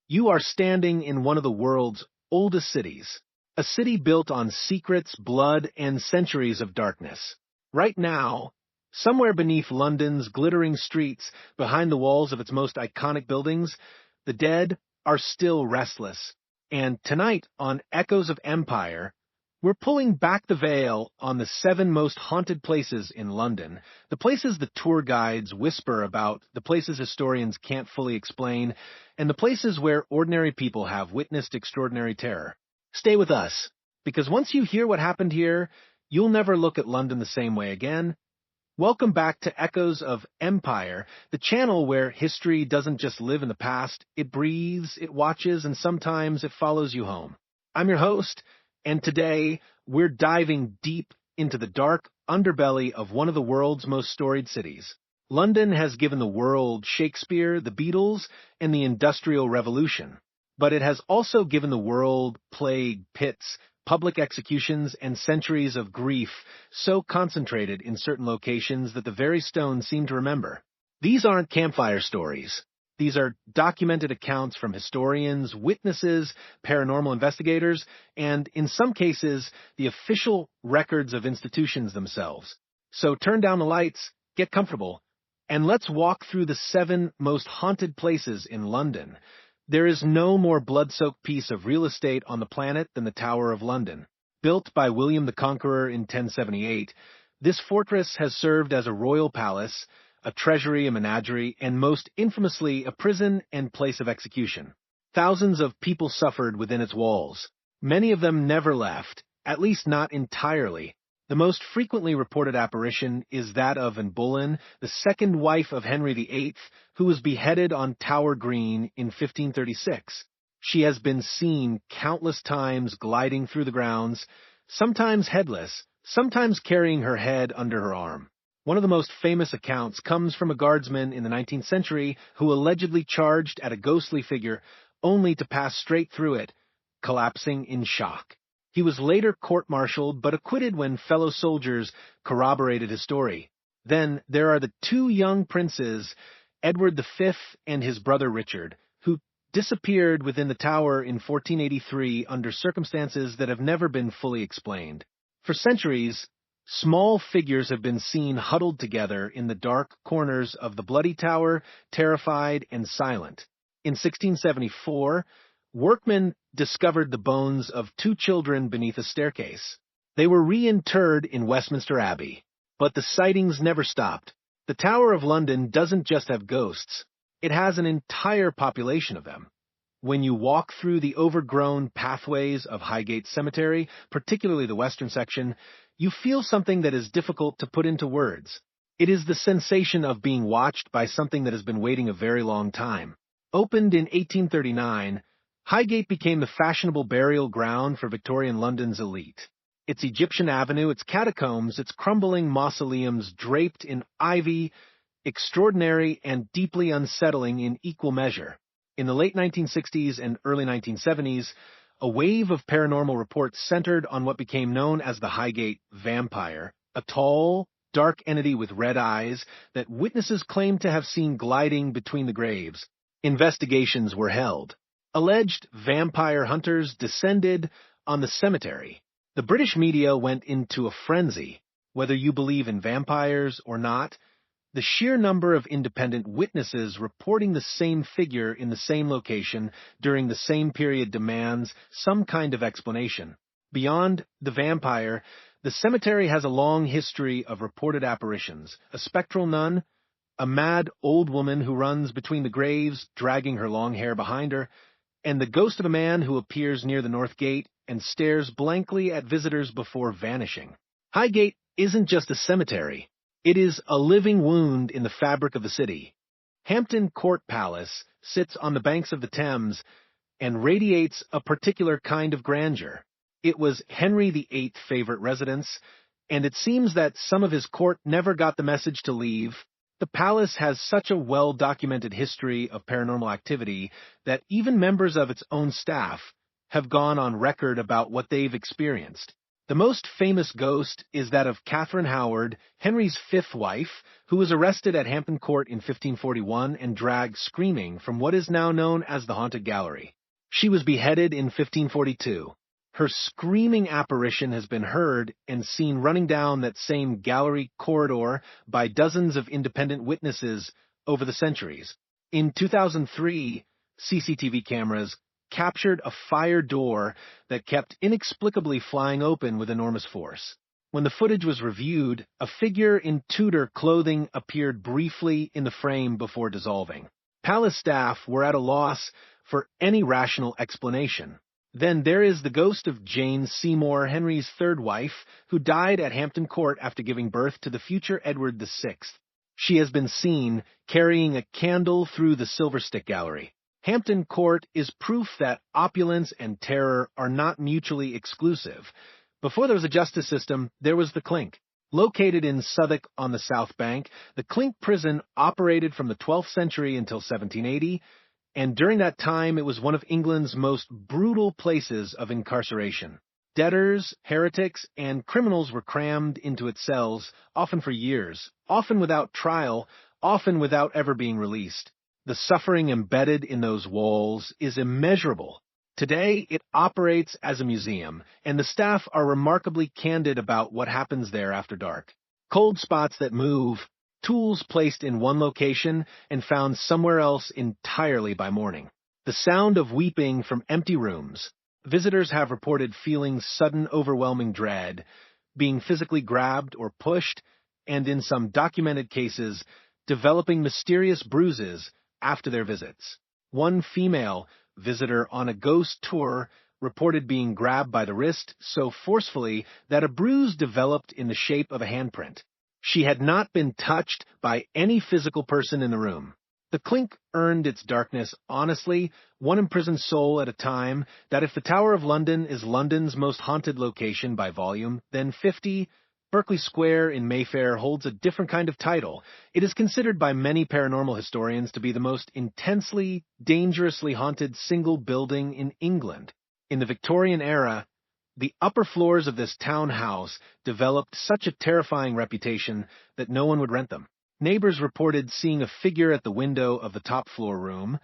You are standing in one of the world's oldest cities, a city built on secrets, blood, and centuries of darkness. Right now, somewhere beneath London's glittering streets, behind the walls of its most iconic buildings, the dead are still restless. And tonight on Echoes of Empire, we're pulling back the veil on the 7 most haunted places in London, the places the tour guides whisper about, the places historians can't fully explain, and the places where ordinary people have witnessed extraordinary terror. Stay with us, because once you hear what happened here, you'll never look at London the same way again. Welcome back to Echoes of Empire, the channel where history doesn't just live in the past, it breathes, it watches, and sometimes it follows you home. I'm your host, and today, we're diving deep into the dark underbelly of one of the world's most storied cities. London has given the world Shakespeare, the Beatles, and the Industrial Revolution. But it has also given the world plague, pits, public executions, and centuries of grief so concentrated in certain locations that the very stones seem to remember. These aren't campfire stories. These are documented accounts from historians, witnesses, paranormal investigators, and, in some cases, the official records of institutions themselves. So turn down the lights, get comfortable, and let's walk through the 7 most haunted places in London. There is no more blood-soaked piece of real estate on the planet than the Tower of London. Built by William the Conqueror in 1078, this fortress has served as a royal palace, a treasury, a menagerie, and most infamously, a prison and place of execution. Thousands of people suffered within its walls. Many of them never left, at least not entirely. The most frequently reported apparition is that of Anne Boleyn, the second wife of Henry VIII, who was beheaded on Tower Green in 1536. She has been seen countless times gliding through the grounds, sometimes headless, sometimes carrying her head under her arm. One of the most famous accounts comes from a guardsman in the 19th century who allegedly charged at a ghostly figure only to pass straight through it, collapsing in shock. He was later court-martialed but acquitted when fellow soldiers corroborated his story. Then there are the 2 young princes, Edward V and his brother Richard, who disappeared within the tower in 1483 under circumstances that have never been fully explained. For centuries, small figures have been seen huddled together in the dark corners of the Bloody Tower, terrified and silent. In 1674, workmen discovered the bones of 2 children beneath a staircase. They were reinterred in Westminster Abbey. But the sightings never stopped. The Tower of London doesn't just have ghosts. It has an entire population of them. When you walk through the overgrown pathways of Highgate Cemetery, particularly the western section, you feel something that is difficult to put into words. It is the sensation of being watched by something that has been waiting a very long time. Opened in 1839, Highgate became the fashionable burial ground for Victorian London's elite. Its Egyptian avenue, its catacombs, its crumbling mausoleums draped in ivy, extraordinary and deeply unsettling in equal measure. In the late 1960s and early 1970s, a wave of paranormal reports centered on what became known as the Highgate Vampire, a tall, dark entity with red eyes that witnesses claimed to have seen gliding between the graves. Investigations were held. Alleged vampire hunters descended on the cemetery. The British media went into a frenzy. Whether you believe in vampires or not, the sheer number of independent witnesses reporting the same figure in the same location during the same period demands some kind of explanation. Beyond the vampire, the cemetery has a long history of reported apparitions: a spectral nun, a mad old woman who runs between the graves, dragging her long hair behind her, and the ghost of a man who appears near the North Gate and stares blankly at visitors before vanishing. Highgate isn't just a cemetery. It is a living wound in the fabric of the city. Hampton Court Palace sits on the banks of the Thames and radiates a particular kind of grandeur. It was Henry VIII's favorite residence, and it seems that some of his court never got the message to leave. The palace has such a well-documented history of paranormal activity that even members of its own staff have gone on record about what they've experienced. The most famous ghost is that of Catherine Howard, Henry's fifth wife, who was arrested at Hampton Court in 1541 and dragged screaming from what is now known as the Haunted Gallery. She was beheaded in 1542. Her screaming apparition has been heard and seen running down that same gallery corridor by dozens of independent witnesses over the centuries. In 2003, CCTV cameras captured a fire door that kept inexplicably flying open with enormous force. When the footage was reviewed, a figure in Tudor clothing appeared briefly in the frame before dissolving. Palace staff were at a loss for any rational explanation. Then there is the ghost of Jane Seymour, Henry's third wife, who died at Hampton Court after giving birth to the future Edward VI. She has been seen carrying a candle through the Silverstick Gallery. Hampton Court is proof that opulence and terror are not mutually exclusive. Before there was a justice system, there was the Clink. Located in Southwark on the South Bank, the Clink prison operated from the 12th century until 1780, and during that time it was one of England's most brutal places of incarceration. Debtors, heretics, and criminals were crammed into its cells, often for years, often without trial, often without ever being released. The suffering embedded in those walls is immeasurable. Today, it operates as a museum, and the staff are remarkably candid about what happens there after dark. Cold spots that move, tools placed in one location and found somewhere else entirely by morning. The sound of weeping from empty rooms. Visitors have reported feeling sudden overwhelming dread, being physically grabbed or pushed, and in some documented cases, developing mysterious bruises after their visits. One female visitor on a ghost tour reported being grabbed by the wrist so forcefully that a bruise developed in the shape of a handprint. She had not been touched by any physical person in the room. The Clink earned its darkness honestly, one imprisoned soul at a time, that if the Tower of London is London's most haunted location by volume, then 50 Berkeley Square in Mayfair holds a different kind of title. It is considered by many paranormal historians to be the most intensely, dangerously haunted single building in England. In the Victorian era, the upper floors of this townhouse developed such a terrifying reputation that no one would rent them. Neighbors reported seeing a figure at the window of the top floor room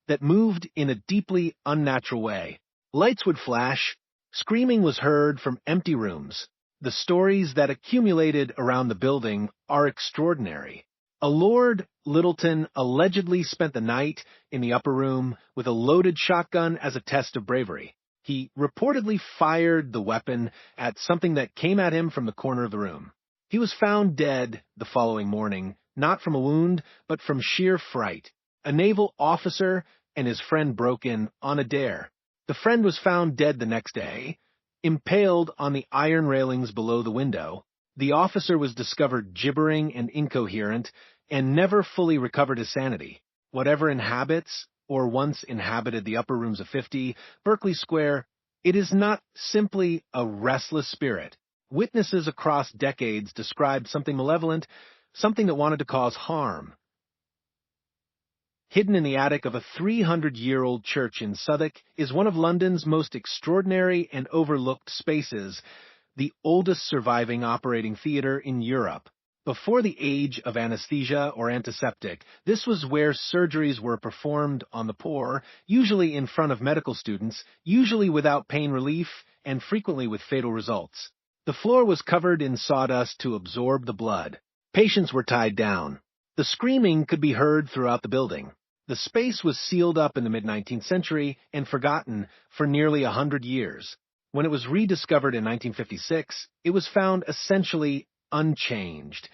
that moved in a deeply unnatural way. Lights would flash. Screaming was heard from empty rooms. The stories that accumulated around the building are extraordinary. A Lord Littleton allegedly spent the night in the upper room with a loaded shotgun as a test of bravery. He reportedly fired the weapon at something that came at him from the corner of the room. He was found dead the following morning, not from a wound, but from sheer fright. A naval officer and his friend broke in on a dare. The friend was found dead the next day, impaled on the iron railings below the window. The officer was discovered gibbering and incoherent and never fully recovered his sanity. Whatever inhabits or once inhabited the upper rooms of 50 Berkeley Square, it is not simply a restless spirit. Witnesses across decades described something malevolent, something that wanted to cause harm. Hidden in the attic of a 300-year-old church in Southwark is one of London's most extraordinary and overlooked spaces, the oldest surviving operating theatre in Europe. Before the age of anesthesia or antiseptic, this was where surgeries were performed on the poor, usually in front of medical students, usually without pain relief, and frequently with fatal results. The floor was covered in sawdust to absorb the blood. Patients were tied down. The screaming could be heard throughout the building. The space was sealed up in the mid-19th century and forgotten for nearly 100 years. When it was rediscovered in 1956, it was found essentially unchanged,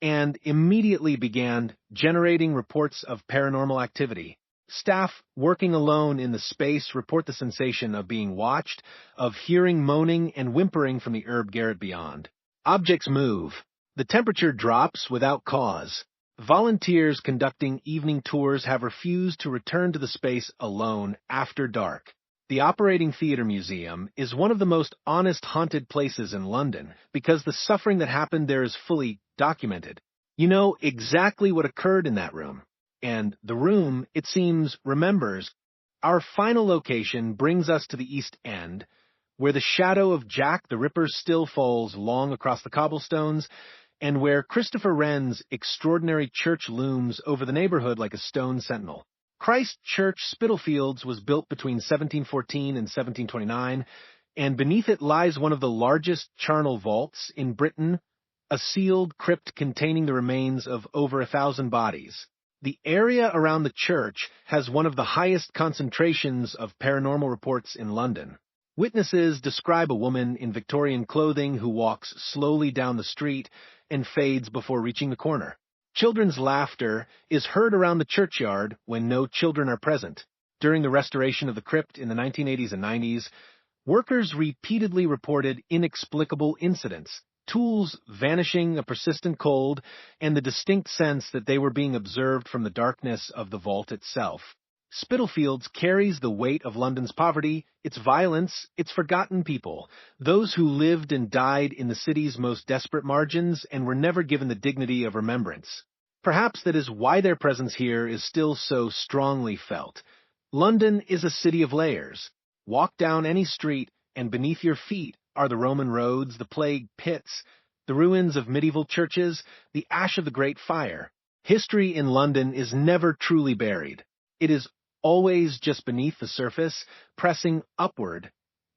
and immediately began generating reports of paranormal activity. Staff working alone in the space report the sensation of being watched, of hearing moaning and whimpering from the herb garret beyond. Objects move. The temperature drops without cause. Volunteers conducting evening tours have refused to return to the space alone after dark. The Operating Theatre Museum is one of the most honest haunted places in London because the suffering that happened there is fully documented. You know exactly what occurred in that room. And the room, it seems, remembers. Our final location brings us to the East End, where the shadow of Jack the Ripper still falls long across the cobblestones, and where Christopher Wren's extraordinary church looms over the neighborhood like a stone sentinel. Christ Church, Spitalfields, was built between 1714 and 1729, and beneath it lies one of the largest charnel vaults in Britain, a sealed crypt containing the remains of over 1,000 bodies. The area around the church has one of the highest concentrations of paranormal reports in London. Witnesses describe a woman in Victorian clothing who walks slowly down the street and fades before reaching the corner. Children's laughter is heard around the churchyard when no children are present. During the restoration of the crypt in the 1980s and 90s, workers repeatedly reported inexplicable incidents, tools vanishing, a persistent cold, and the distinct sense that they were being observed from the darkness of the vault itself. Spitalfields carries the weight of London's poverty, its violence, its forgotten people, those who lived and died in the city's most desperate margins and were never given the dignity of remembrance. Perhaps that is why their presence here is still so strongly felt. London is a city of layers. Walk down any street, and beneath your feet are the Roman roads, the plague pits, the ruins of medieval churches, the ash of the Great Fire. History in London is never truly buried. It is always just beneath the surface, pressing upward,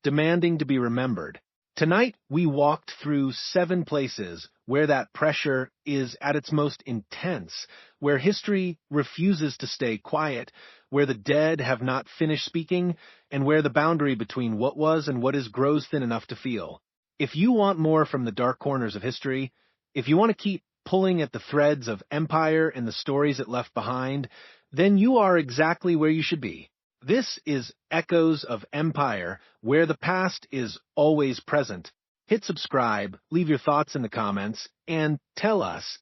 demanding to be remembered. Tonight, we walked through 7 places where that pressure is at its most intense, where history refuses to stay quiet, where the dead have not finished speaking, and where the boundary between what was and what is grows thin enough to feel. If you want more from the dark corners of history, if you want to keep pulling at the threads of empire and the stories it left behind, then you are exactly where you should be. This is Echoes of Empire, where the past is always present. Hit subscribe, leave your thoughts in the comments, and tell us,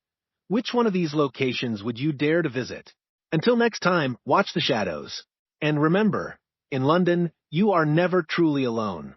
which one of these locations would you dare to visit? Until next time, watch the shadows. And remember, in London, you are never truly alone.